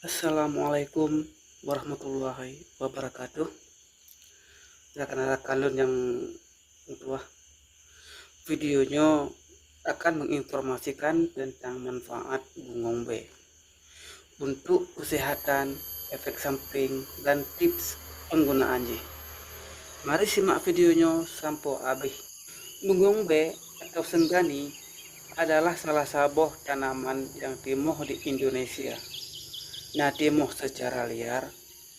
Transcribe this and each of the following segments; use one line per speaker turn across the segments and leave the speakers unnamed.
Assalamualaikum warahmatullahi wabarakatuh. Rekan-rekan yang tua, videonya akan menginformasikan tentang manfaat bungong B untuk kesehatan, efek samping, dan tips penggunaannya. Mari simak videonya sampai habis. Bungong B atau senggani adalah salah satu tanaman yang tumbuh di Indonesia. Tumbuh secara liar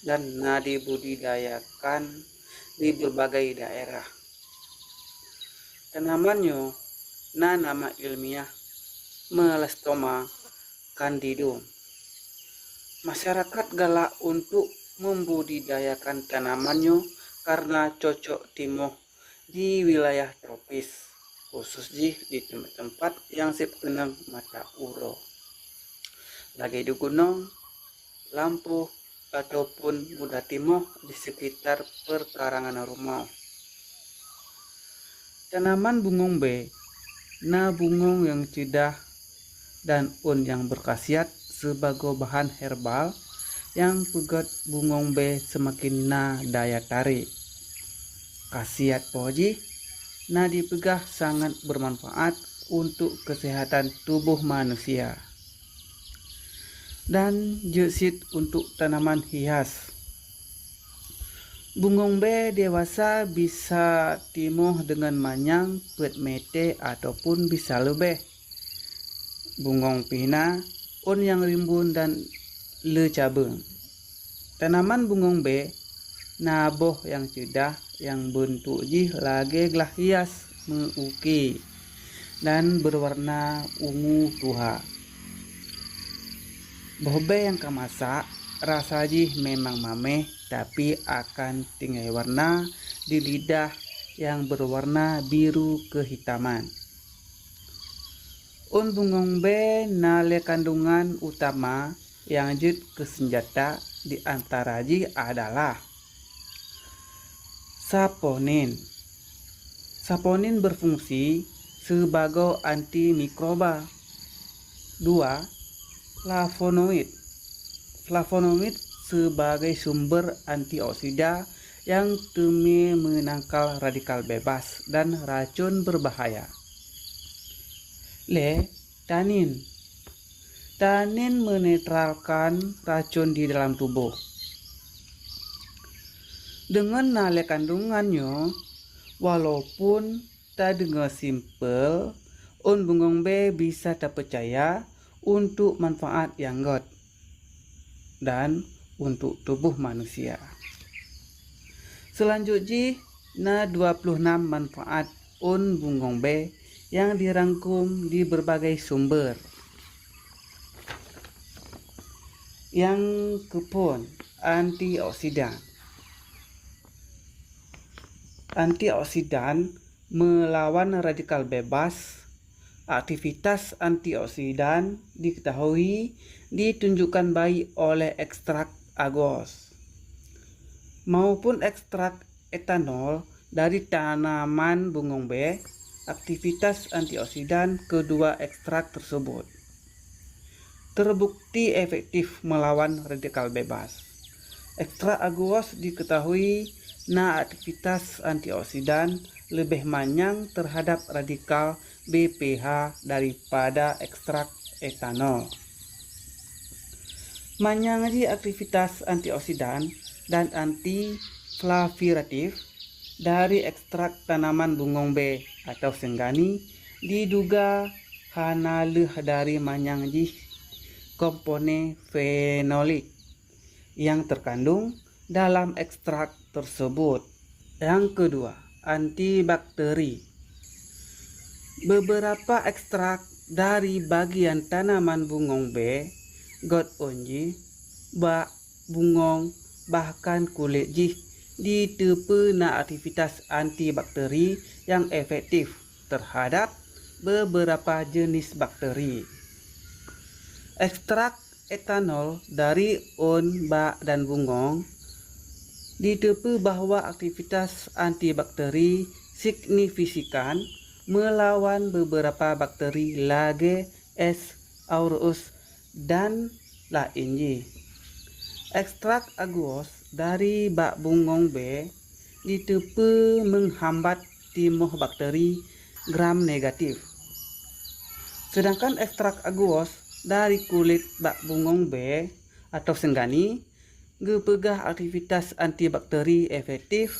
dan dibudidayakan di berbagai daerah. Tanamannya nama ilmiah Melasthoma candidum. Masyarakat galak untuk membudidayakan tanamannya karena cocok tumbuh di wilayah tropis, khusus di tempat-tempat yang sepenuh mata uro, lagi di gunung, lampu, ataupun mudah tumbuh di sekitar perkarangan rumah. Tanaman bungong B, bungong yang cidah dan yang berkhasiat sebagai bahan herbal yang pegat bungong B semakin daya tarik. Khasiat poji dipegah sangat bermanfaat untuk kesehatan tubuh manusia. Dan jesit untuk tanaman hias. Bungong B dewasa bisa tumbuh dengan manyang, pet mete ataupun bisa lebih. Bungong pina, yang rimbun dan lecabeng. Tanaman bungong B, naboh yang cedah yang bentuk lagi gelah hias meuki dan berwarna ungu tuha. Bobe yang kemasak rasa memang mameh, tapi akan tinggal warna di lidah yang berwarna biru kehitaman. Bungong B nale kandungan utama yang kesenjata di antara adalah saponin. Saponin berfungsi sebagai antimikroba. 2. Flavonoid. Flavonoid sebagai sumber antioksida yang demi menangkal radikal bebas dan racun berbahaya. Tanin. Tanin menetralkan racun di dalam tubuh. Dengan nilai kandungannya, walaupun tak dengan simpel, bungong B bisa terpercaya untuk manfaat yang god dan untuk tubuh manusia. Selanjutnya 26 manfaat bungong B yang dirangkum di berbagai sumber. Yang kepun antioksidan. Antioksidan melawan radikal bebas. Aktivitas antioksidan diketahui ditunjukkan baik oleh ekstrak agos maupun ekstrak etanol dari tanaman bungong B. Aktivitas antioksidan kedua ekstrak tersebut terbukti efektif melawan radikal bebas. Ekstrak agos diketahui aktivitas antioksidan lebih manyang terhadap radikal BPH daripada ekstrak etanol. Manyang aktivitas antioksidan dan antiflaviratif dari ekstrak tanaman bungong B atau senggani diduga hanaleh dari manyang komponen fenolik yang terkandung dalam ekstrak tersebut. Yang kedua, antibakteri. Beberapa ekstrak dari bagian tanaman bungong B, god onji, bak, bungong, bahkan kulit ditepe aktivitas antibakteri yang efektif terhadap beberapa jenis bakteri. Ekstrak etanol dari bak, dan bungong ditepe bahwa aktivitas antibakteri signifikan melawan beberapa bakteri lage S. aureus dan lainnya. Ekstrak aguos dari bak bungong B ditepe menghambat timoh bakteri gram negatif. Sedangkan ekstrak aguos dari kulit bak bungong B atau senggani gepegah aktivitas antibakteri efektif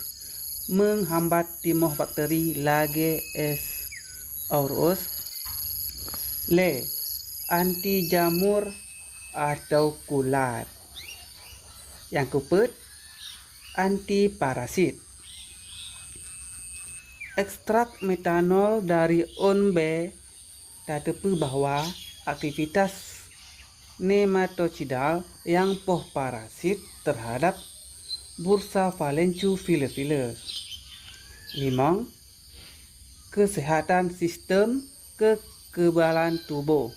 menghambat timoh bakteri Lage S. aureus, le anti jamur atau kulat. Yang keempat, anti parasit. Ekstrak metanol dari onbe datepu bahwa aktivitas nematocidal yang poh parasit terhadap Bursa Valencu Phyllophilus. 5. Kesehatan sistem kekebalan tubuh.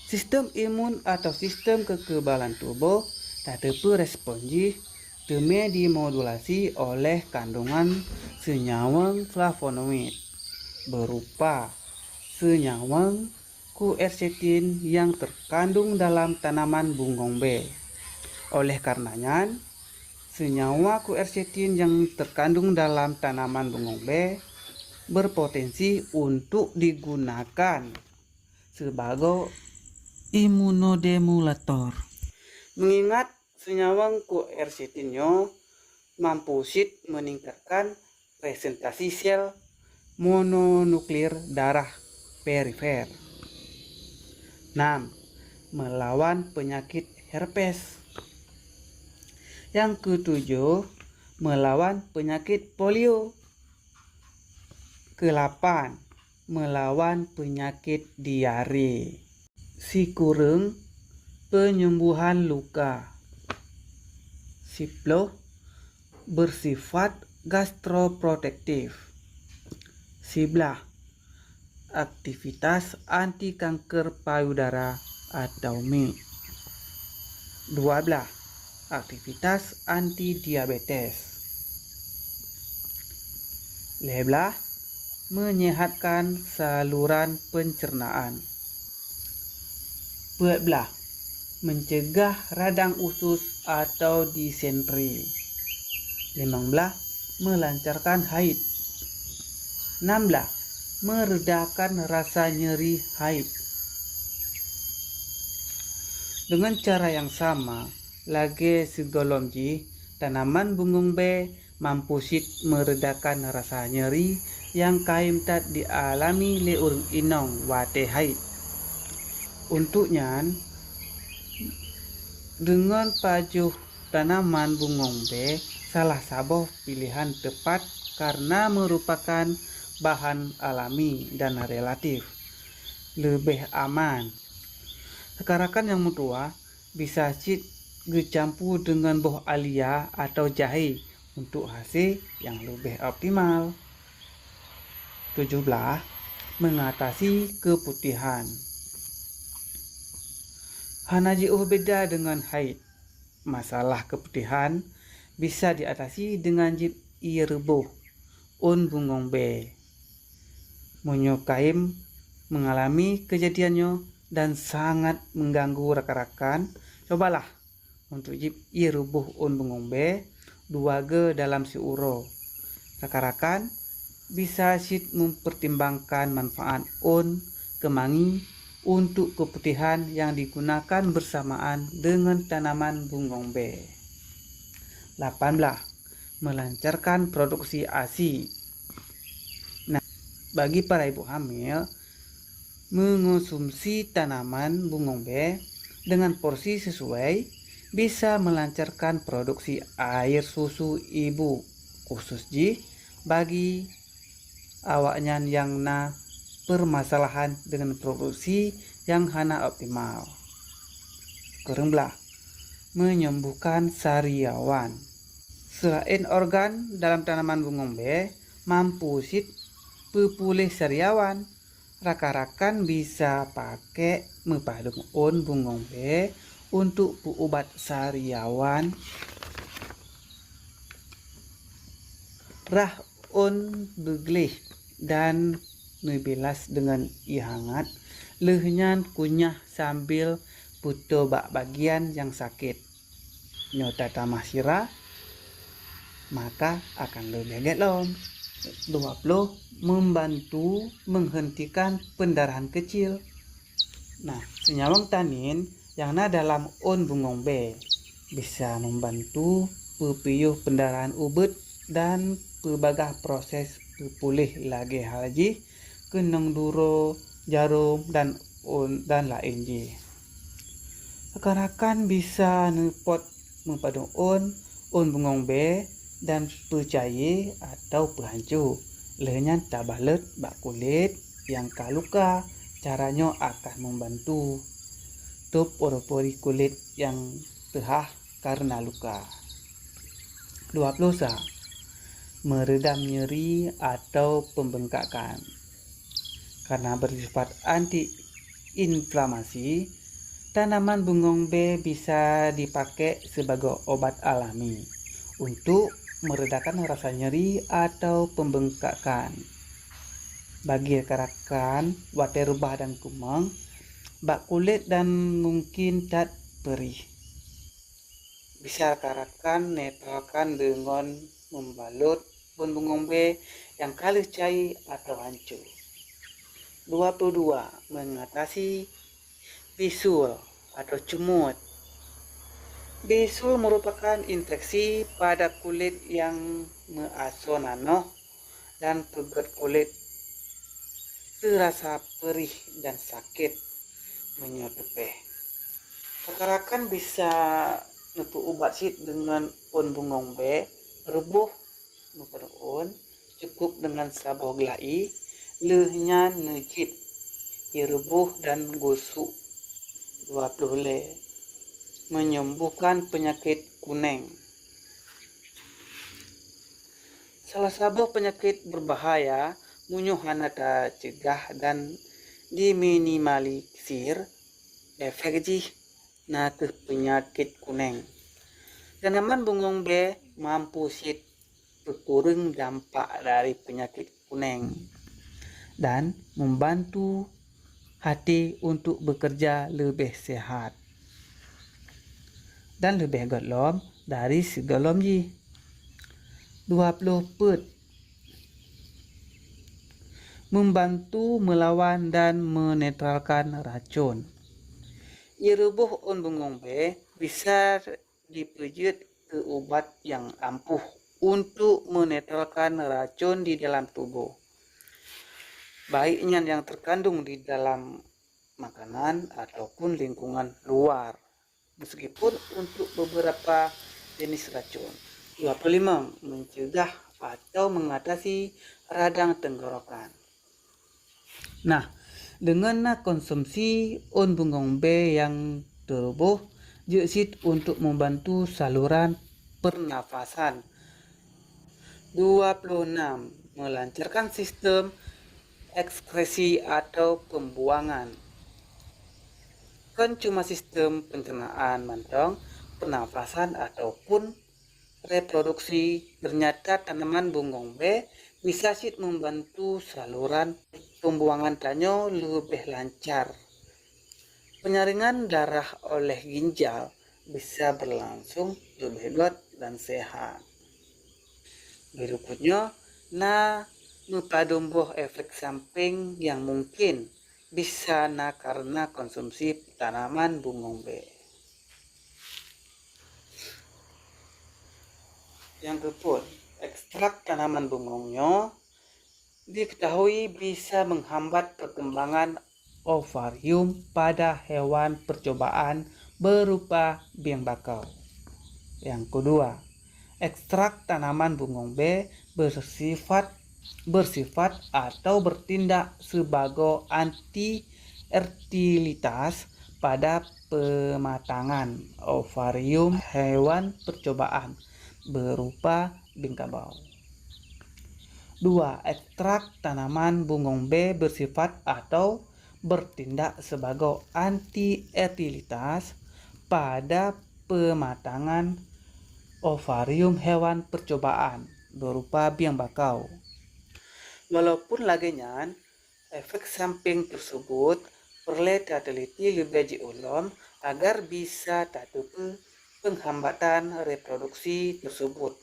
Sistem imun atau sistem kekebalan tubuh dapat responsif demi dimodulasi oleh kandungan senyawa flavonoid berupa senyawa quercetin yang terkandung dalam tanaman bungong B. Oleh karenanya, senyawa quercetin yang terkandung dalam tanaman bungong B berpotensi untuk digunakan sebagai imunodemulator. Mengingat senyawa quercetinnya mampu meningkatkan presentasi sel mononuklir darah perifer. 6. Melawan penyakit herpes. Yang ketujuh, melawan penyakit polio. Ke-8, melawan penyakit diare. Si-kureng, penyembuhan luka. 10. Bersifat gastroprotektif. 11. Aktivitas anti kanker payudara atau MI. 12. Aktivitas anti diabetes. 15. Menyehatkan saluran pencernaan. 14. Mencegah radang usus atau disentri. 15. Melancarkan haid. 16. Meredakan rasa nyeri haid. Dengan cara yang sama, Lage sigolomji, tanaman bungong B mampu meredakan rasa nyeri yang kaim tak dialami le urang inong wate haid. Untuknya, dengan pajuh tanaman bungong B salah satu pilihan tepat karena merupakan bahan alami dan relatif lebih aman. Sekarang yang mutua bisa dicampur dengan buah alia atau jahe untuk hasil yang lebih optimal. 17. Mengatasi keputihan. Hanaji beda dengan haid. Masalah keputihan bisa diatasi dengan jip rebuh bungong B. Kaim mengalami kejadiannya dan sangat mengganggu rekan-rekan, cobalah untuk jip rebuh bungong B 2G dalam seuro. Rekan-rekan bisa mempertimbangkan manfaat kemangi untuk keputihan yang digunakan bersamaan dengan tanaman bungong B. 18. Melancarkan produksi ASI. Bagi para ibu hamil, mengonsumsi tanaman bungong B dengan porsi sesuai bisa melancarkan produksi air susu ibu, khusus bagi awaknya yang permasalahan dengan produksi yang hana optimal. Kerengbelah, menyembuhkan sariawan. Selain organ dalam tanaman bungong B mampu pepulih sariawan, rakan-rakan bisa pakai mepadung bungong B untuk obat sariawan. Rah beglih dan mebilas dengan hangat, lehnya kunyah sambil puto bagian yang sakit. nyota tamah sirah, maka akan lebih gelom. 20. Membantu menghentikan pendarahan kecil. Nah, senyawang tanin yang dalam on bungong B bisa membantu pepiyuh pendarahan ubet dan pelbagai proses pulih lagi haji kenang duro jarum dan lain. Sekarang bisa nepot mempadu on bungong B dan percaya atau pehancu lehenyan tabalet bak kulit yang kaluka, caranya akan membantu tup pori-pori kulit yang tehah karena luka. 20. Meredam nyeri atau pembengkakan. Karena bersifat anti-inflamasi, tanaman bungong B bisa dipakai sebagai obat alami untuk meredakan rasa nyeri atau pembengkakan. Bagi rekan-rekan wate rebah dan kumang, bak kulit dan mungkin cat perih, bisa rekan-rekan netralkan dengan membalut pun bungong B yang kalis cair atau hancur. 22. Mengatasi bisul atau cumut. Bisul merupakan infeksi pada kulit yang measonano dan pegat kulit terasa perih dan sakit menyetepeh. Rekan-rekan bisa nepu obat sit dengan on bungong B, rebuh on cukup dengan sabau gelai, lehnya ngejit, rebuh dan gosok. 20. Menyembuhkan penyakit kuning. Salah satu penyakit berbahaya munyuhana ta cegah dan diminimalisir efek jih na ke penyakit kuning. Tanaman bungong B mampu sit berkurang dampak dari penyakit kuning dan membantu hati untuk bekerja lebih sehat dan lebih gelom dari segelom ji. 20. Pet membantu melawan dan menetralkan racun. Rebuh on bungong B bisa dipejut ke obat yang ampuh untuk menetralkan racun di dalam tubuh, baiknya yang terkandung di dalam makanan ataupun lingkungan luar, meskipun untuk beberapa jenis racun. 25. Mencegah atau mengatasi radang tenggorokan. Nah, dengan konsumsi on bungong B yang terbuh jeksit untuk membantu saluran pernafasan. 26. Melancarkan sistem ekskresi atau pembuangan. Kan cuma sistem pencernaan mantong, pernafasan ataupun reproduksi, ternyata tanaman bungong B bisa sit membantu saluran pembuangan tanyo lebih lancar. Penyaringan darah oleh ginjal bisa berlangsung lebih hebat dan sehat. Berikutnya, mepadumbuh efek samping yang mungkin bisa karena konsumsi tanaman bungong B. Yang kedua, ekstrak tanaman bungongnya diketahui bisa menghambat perkembangan ovarium pada hewan percobaan berupa biang bakau. Yang kedua, ekstrak tanaman bungong B bersifat atau bertindak sebagai anti-fertilitas pada pematangan ovarium hewan percobaan berupa bingkabau. 2. Ekstrak tanaman bungong B bersifat atau bertindak sebagai anti-fertilitas pada pematangan ovarium hewan percobaan berupa biang bakau. Walaupun laginya efek samping tersebut perlu diteliti lebih jauh agar bisa tertutup penghambatan reproduksi tersebut.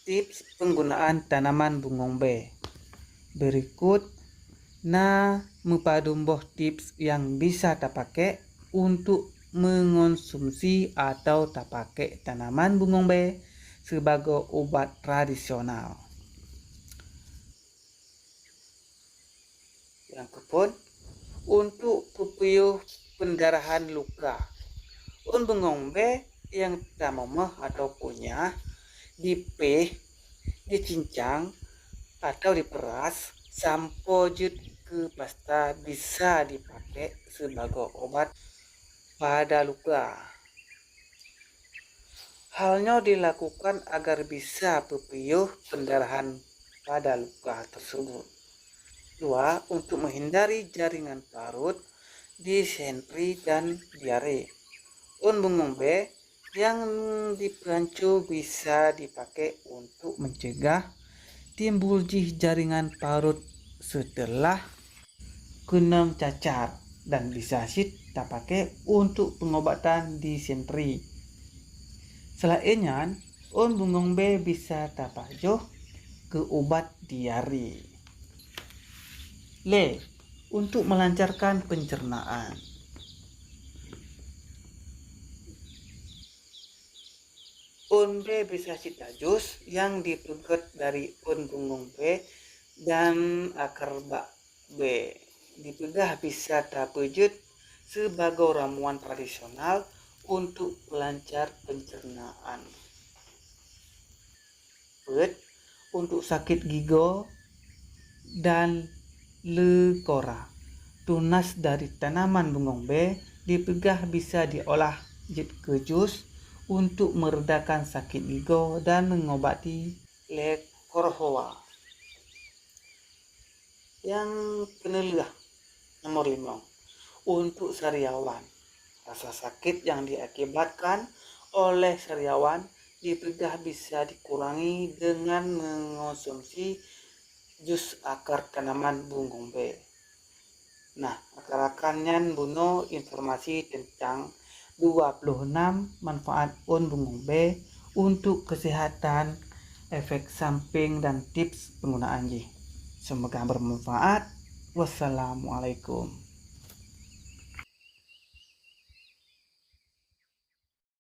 Tips penggunaan tanaman bungung B. Berikut mempadu tips yang bisa tak pakai untuk mengonsumsi atau tak pakai tanaman bungung B sebagai obat tradisional. Yang kepun, untuk pupuyuh pendarahan luka. Bungung B yang tak memeh atau punya dipeh, dicincang atau diperas sampai ke pasta bisa dipakai sebagai obat pada luka. Halnya dilakukan agar bisa pupuyuh pendarahan pada luka tersebut. 2. Untuk menghindari jaringan parut, disentri dan diare. Bungung B yang diperancu bisa dipakai untuk mencegah timbul jaringan parut setelah kunam cacar dan bisa tak pakai untuk pengobatan disentri. Selainnya, bungung B bisa tapajoh ke obat diare. Untuk melancarkan pencernaan. B bisa jus yang dipegat dari bungung B dan akar bak B. Dipegah bisa tapejut sebagai ramuan tradisional untuk melancar pencernaan. Untuk sakit gigo dan lekora. Tunas dari tanaman bungung B dipegah bisa diolah ke jus untuk meredakan sakit gigo dan mengobati lekora. Yang penelitian nomor 5, untuk sariawan. Rasa sakit yang diakibatkan oleh sariawan dipegah bisa dikurangi dengan mengonsumsi jus akar tanaman bungung B. Akan bunuh informasi tentang 26 manfaat bungung B untuk kesehatan, efek samping dan tips penggunaan. Semoga bermanfaat. Wassalamualaikum.